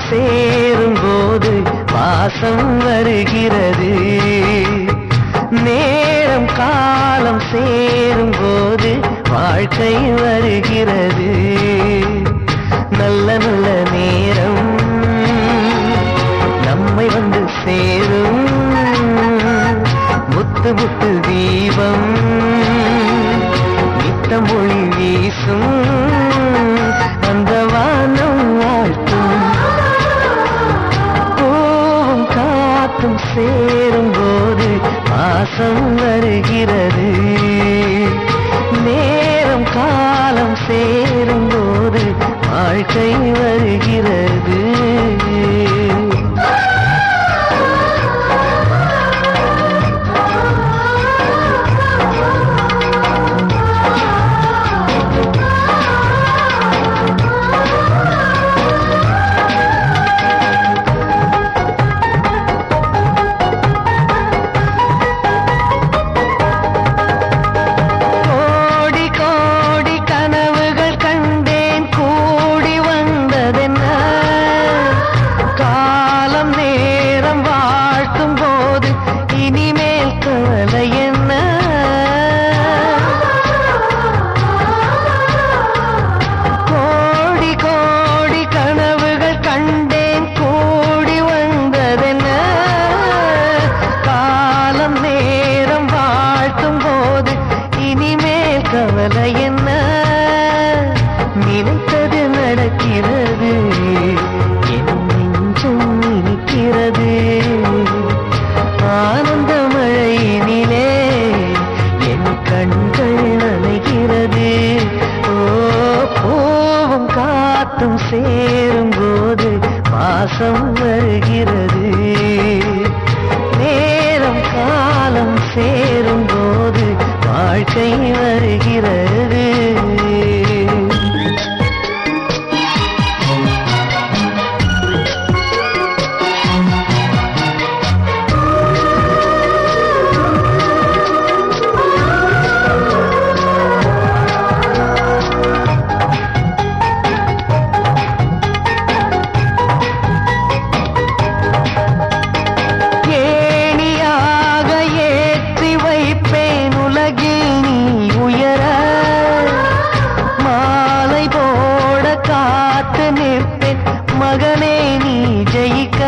சேரும் போது வாசம் வருகிறது. நேரம் காலம் சேரும் போது வாழ்க்கை வருகிறது. நல்ல நல்ல நேரம் நம்மை வந்து சேரும். முத்து முத்து தீபம் நித்தம் ஒளி வீசும். அந்த வானம் வாழ்த்தும். பூவும் காத்தும் சேரும் போது வாசம் வருகிறது. நேரம் காலம் சேரும் போது வாழ்க்கை வருகிறது. கவலை என்ன? நினைத்தது நடக்கிறது. என் நெஞ்சம் இனிக்கிறது. ஆனந்த மழையினிலே என் கண்கள் நனைகிறது. ஓ, பூவும் காத்தும் சேரும் போது வாசம் வருகிறது. நேரம் காலம் சேரும் போது வாழ்க்கை வருகிறது. மகனே நீ ஜெயிக்க.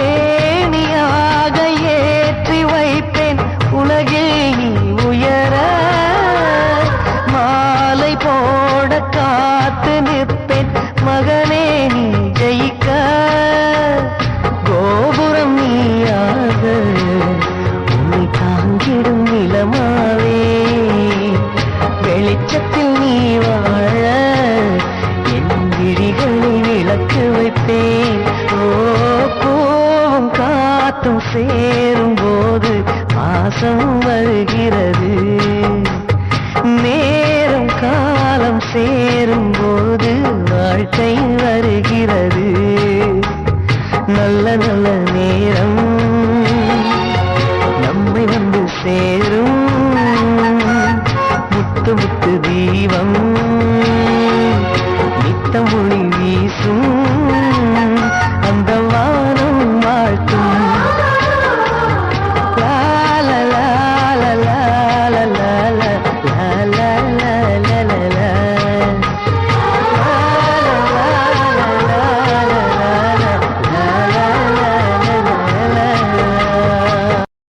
ஏணியாக ஏற்றி வைப்பேன் உலகில் நீ உயர. மாலை போட காத்து நிற்பேன் மகனே நீ ஜெயிக்க. கோபுரம் நீயாக உன்னை தாங்கிடும் நிலமாவே. வெளிச்சத்தில் நீ வாழ என் விழிகளை விளக்கு வைப்பேன். ஓ, பூவும் காத்தும் சேரும் போது வாசம் வருகிறது. நேரம் காலம் சேரும் போது வாழ்க்கை வருகிறது. நல்ல நல்ல நேரம் நம்மை வந்து சேரும். முத்து முத்து தீபம்